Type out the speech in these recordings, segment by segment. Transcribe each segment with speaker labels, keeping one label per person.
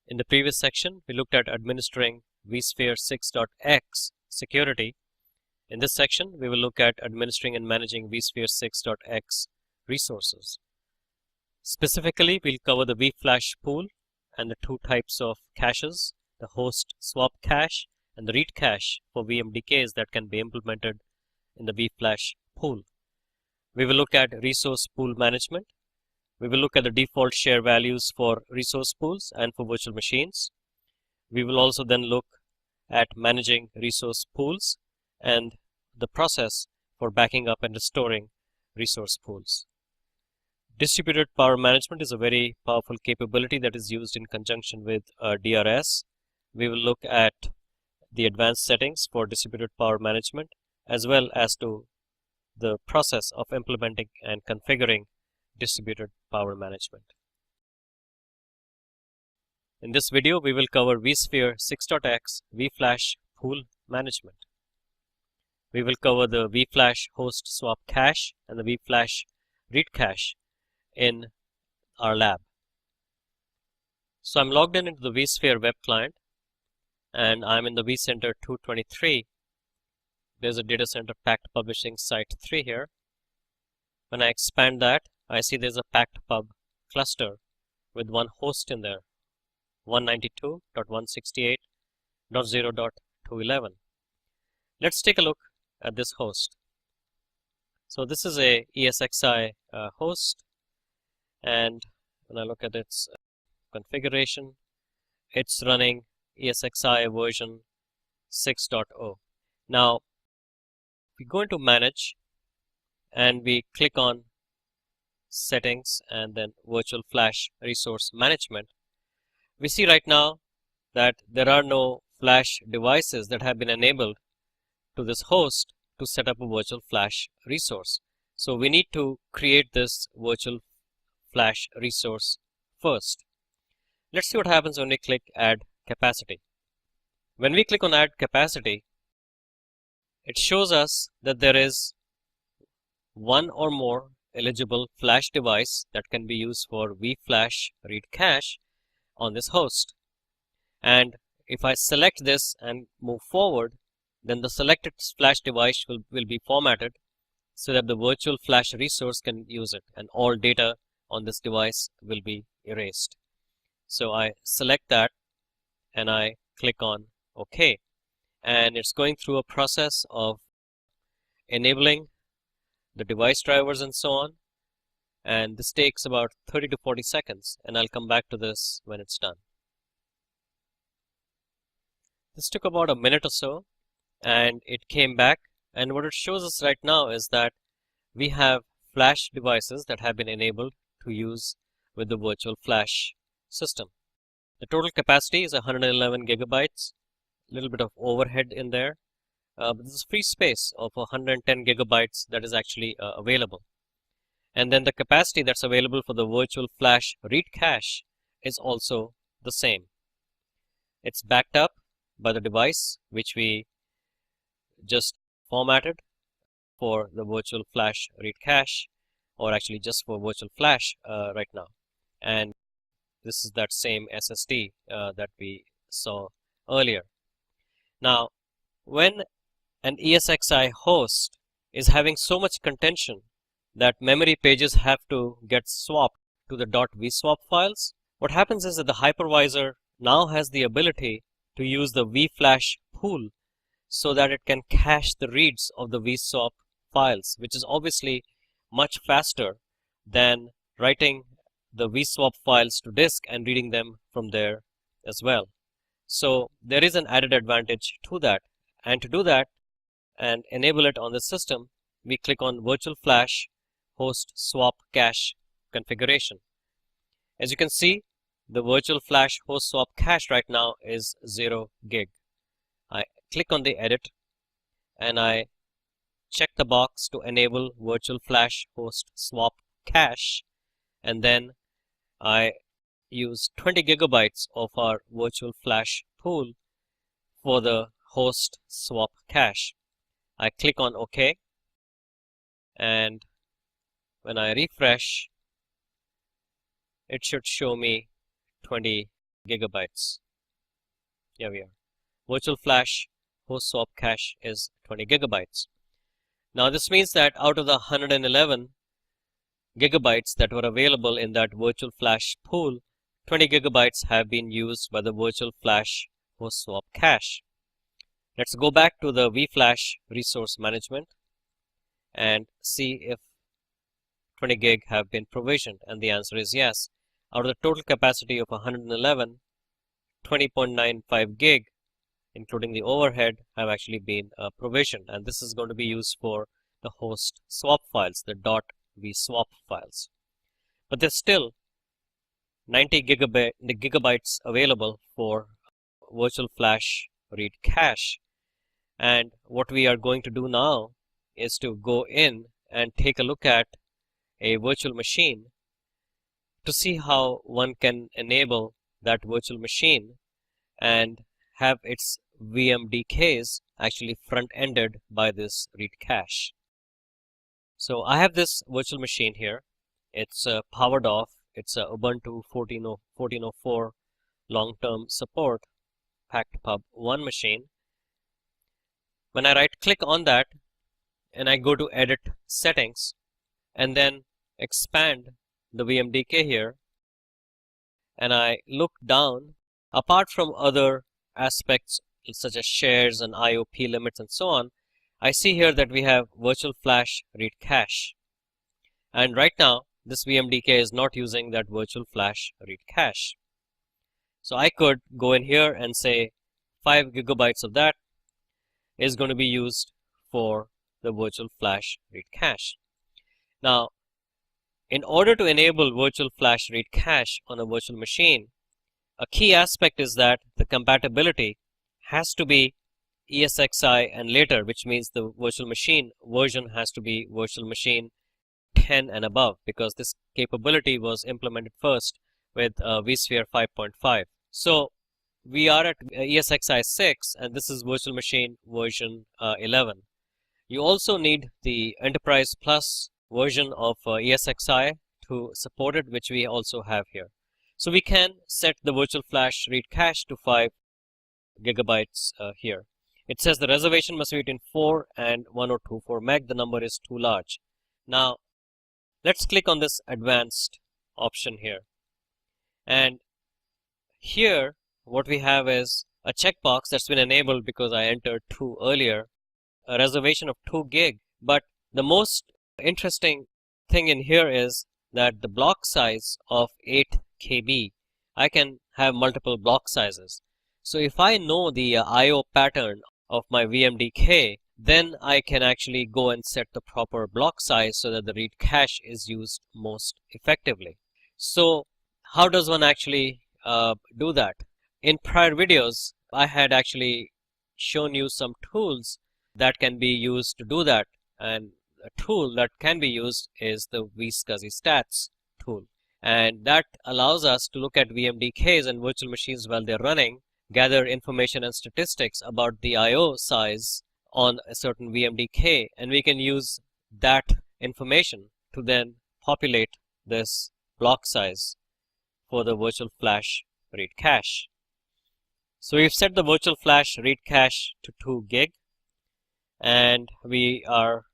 Speaker 1: In the previous section, we looked at administering vSphere 6.x security. In this section, we will look at administering and managing vSphere 6.x resources. Specifically, we'll cover the vFlash pool and the two types of caches, the host swap cache and the read cache for VMDKs that can be implemented in the vFlash pool. We will look at resource pool management. We will look at the default share values for resource pools and for virtual machines. We will also then look at managing resource pools and the process for backing up and restoring resource pools. Distributed power management is a very powerful capability that is used in conjunction with DRS. We will look at the advanced settings for distributed power management as well as to the process of implementing and configuring distributed power management. In this video, we will cover vSphere 6.x vFlash pool management. We will cover the vFlash host swap cache and the vFlash read cache in our lab. So I'm logged in into the vSphere web client and I'm in the vCenter 223. There's a data center packed publishing site 3 here. When I expand that, I see there's a packed pub cluster with one host in there, 192.168.0.211. Let's take a look at this host. So this is a ESXi host, and when I look at its configuration, it's running ESXi version 6.0. Now, we go into manage and we click on settings and then virtual flash resource management. We see right now that there are no flash devices that have been enabled to this host to set up a virtual flash resource. So we need to create this virtual flash resource first. Let's see what happens when we click add capacity. When we click on add capacity, it shows us that there is one or more eligible flash device that can be used for vFlash read cache on this host. And if I select this and move forward, then the selected flash device will be formatted so that the virtual flash resource can use it and all data on this device will be erased. So I select that and I click on OK. And it's going through a process of enabling the device drivers and so on. And this takes about 30 to 40 seconds, and I'll come back to this when it's done. This took about a minute or so, and it came back. And what it shows us right now is that we have flash devices that have been enabled to use with the virtual flash system. The total capacity is 111 gigabytes, a little bit of overhead in there. But this is free space of 110 gigabytes that is actually available. And then the capacity that's available for the virtual flash read cache is also the same. It's backed up by the device which we just formatted for the virtual flash read cache, or actually just for virtual flash right now. And this is that same SSD that we saw earlier. Now, when an ESXi host is having so much contention that memory pages have to get swapped to the .vswap files, what happens is that the hypervisor now has the ability to use the vFlash pool so that it can cache the reads of the vSwap files, which is obviously much faster than writing the vSwap files to disk and reading them from there as well. So there is an added advantage to that. And to do that and enable it on the system, we click on virtual flash host swap cache configuration. As you can see, the virtual flash host swap cache right now is 0 gig. I click on the edit and I check the box to enable virtual flash host swap cache, and then I use 20 gigabytes of our virtual flash pool for the host swap cache. I click on OK, and when I refresh, it should show me 20 gigabytes. Here we are. Virtual flash host swap cache is 20 gigabytes. Now this means that out of the 111 gigabytes that were available in that virtual flash pool, 20 gigabytes have been used by the virtual flash host swap cache. Let's go back to the vFlash resource management and see if 20 gig have been provisioned, and the answer is yes. Out of the total capacity of 111, 20.95 gig, including the overhead, have actually been provisioned, and this is going to be used for the host swap files, the .vswap files. But there's still 90 gigabytes available for virtual flash read cache, and what we are going to do now is to go in and take a look at a virtual machine to see how one can enable that virtual machine and have its VMDKs actually front-ended by this read cache. So I have this virtual machine here. It's powered off. It's a Ubuntu 14.04 long-term support packed pub 1 machine. When I right-click on that and I go to Edit Settings and then expand the VMDK here, and I look down, apart from other aspects such as shares and IOP limits and so on, I see here that we have virtual flash read cache. And right now, this VMDK is not using that virtual flash read cache. So I could go in here and say 5 gigabytes of that is going to be used for the virtual flash read cache. Now, in order to enable virtual flash read cache on a virtual machine, a key aspect is that the compatibility has to be ESXi and later, which means the virtual machine version has to be virtual machine 10 and above, because this capability was implemented first with vSphere 5.5. So we are at ESXi 6, and this is virtual machine version 11. You also need the Enterprise Plus version of ESXi to support it, which we also have here. So we can set the virtual flash read cache to 5 gigabytes here. It says the reservation must be between 4 and 1024 meg. The number is too large. Now, let's click on this advanced option here. And here, what we have is a checkbox that's been enabled because I entered 2 earlier, a reservation of 2 gig. But the most interesting thing in here is that the block size of 8 KB, I can have multiple block sizes. So if I know the IO pattern of my VMDK, then I can actually go and set the proper block size so that the read cache is used most effectively. So how does one actually do that? In prior videos, I had actually shown you some tools that can be used to do that, and a tool that can be used is the vSCSI stats tool, and that allows us to look at VMDKs and virtual machines while they're running, gather information and statistics about the IO size on a certain VMDK, and we can use that information to then populate this block size for the virtual flash read cache. So we've set the virtual flash read cache to 2 gig, and we are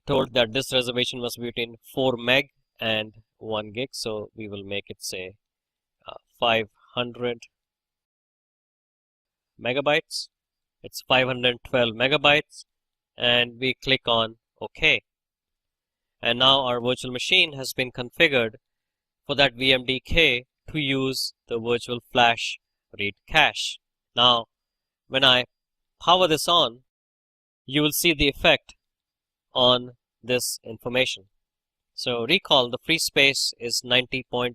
Speaker 1: told that this reservation must be between 4 meg and 1 gig. So we will make it say 500 megabytes. It's 512 megabytes, and we click on OK. And now our virtual machine has been configured for that VMDK to use the virtual flash read cache. Now, when I power this on, you will see the effect on this information. So recall the free space is 90.80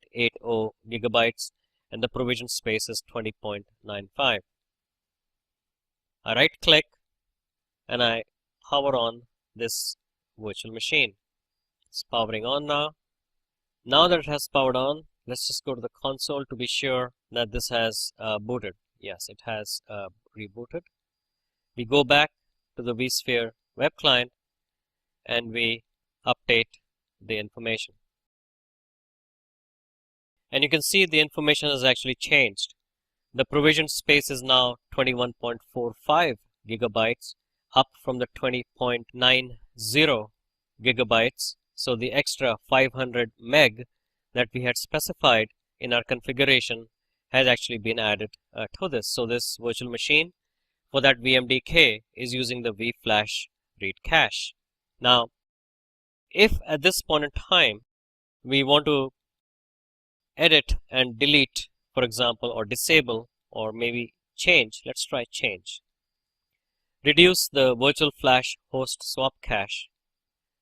Speaker 1: gigabytes and the provision space is 20.95. I right click and I power on this virtual machine. It's powering on now. Now that it has powered on, let's just go to the console to be sure that this has booted. Yes, it has rebooted. We go back to the vSphere web client and we update the information. And you can see the information has actually changed. The provisioned space is now 21.45 gigabytes, up from the 20.90 gigabytes. So the extra 500 meg that we had specified in our configuration has actually been added to this. So this virtual machine for that VMDK is using the vFlash read cache. Now, if at this point in time we want to edit and delete, for example, or disable, or maybe change, let's try change. Reduce the virtual flash host swap cache.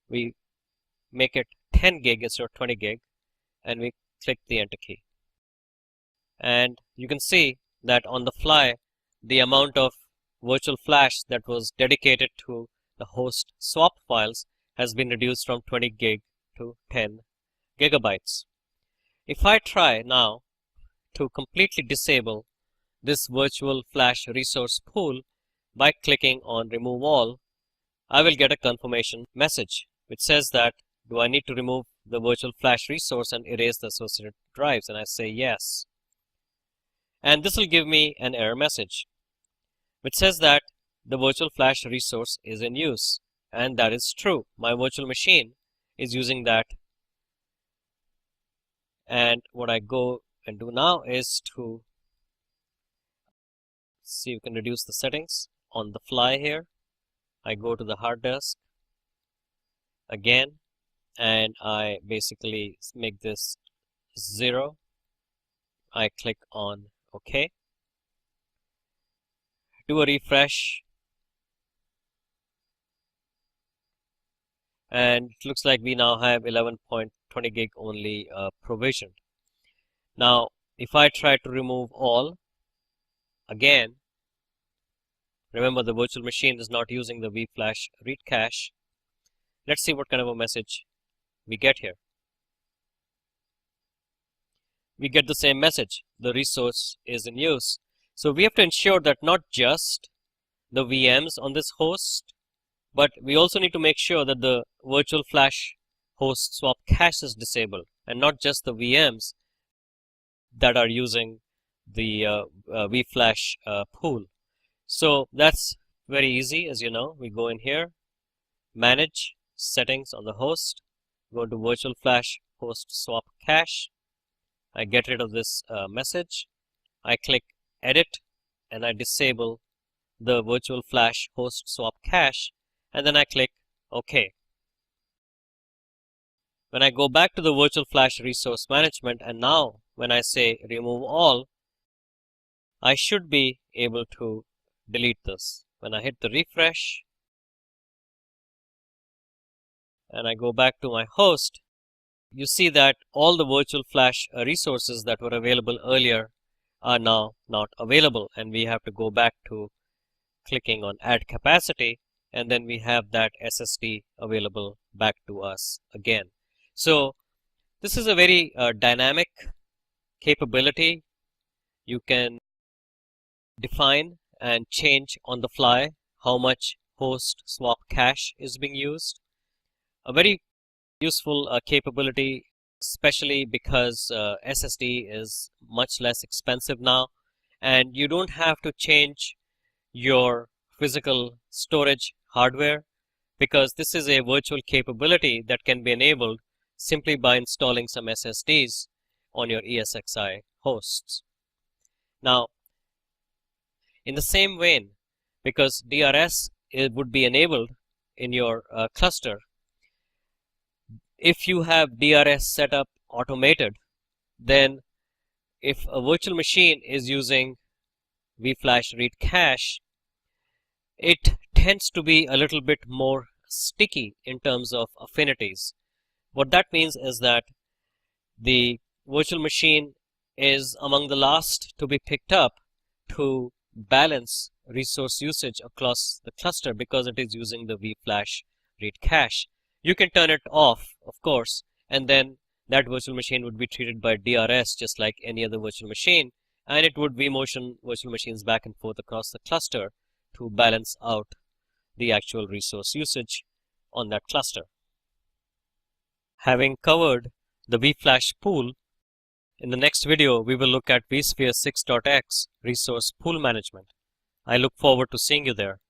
Speaker 1: We make it 10 gig instead of 20 gig, and we click the enter key. And you can see that on the fly, the amount of virtual flash that was dedicated to the host swap files has been reduced from 20 gig to 10 gigabytes. If I try now to completely disable this virtual flash resource pool by clicking on remove all, I will get a confirmation message which says that do I need to remove the virtual flash resource and erase the associated drives, and I say yes. And this will give me an error message which says that the virtual flash resource is in use, and that is true. My virtual machine is using that. And what I go and do now is to see, you can reduce the settings on the fly here. I go to the hard disk again, and I basically make this 0. I click on OK. Do a refresh, and it looks like we now have 11.20 gig only provisioned. Now, if I try to remove all, again, remember the virtual machine is not using the vFlash read cache. Let's see what kind of a message we get here. We get the same message, the resource is in use. So we have to ensure that not just the VMs on this host, but we also need to make sure that the virtual flash host swap cache is disabled, and not just the VMs that are using the vFlash pool. So that's very easy. As you know, we go in here, manage settings on the host, go to virtual flash host swap cache. I get rid of this message. I click edit, and I disable the virtual flash host swap cache, and then I click OK. When I go back to the virtual flash resource management, and now when I say remove all, I should be able to delete this. When I hit the refresh and I go back to my host, you see that all the virtual flash resources that were available earlier are now not available, and we have to go back to clicking on add capacity, and then we have that SSD available back to us again. So this is a very dynamic capability. You can define and change on the fly how much host swap cache is being used. A very useful capability, especially because SSD is much less expensive now, and you don't have to change your physical storage hardware, because this is a virtual capability that can be enabled simply by installing some SSDs on your ESXi hosts. Now, in the same vein, because DRS would be enabled in your cluster, if you have DRS set up automated, then if a virtual machine is using vFlash read cache, it tends to be a little bit more sticky in terms of affinities. What that means is that the virtual machine is among the last to be picked up to balance resource usage across the cluster, because it is using the vFlash read cache. You can turn it off, of course, and then that virtual machine would be treated by DRS just like any other virtual machine, and it would vMotion virtual machines back and forth across the cluster to balance out the actual resource usage on that cluster. Having covered the vFlash pool, In the next video, we will look at vSphere 6.x resource pool management. I look forward to seeing you there.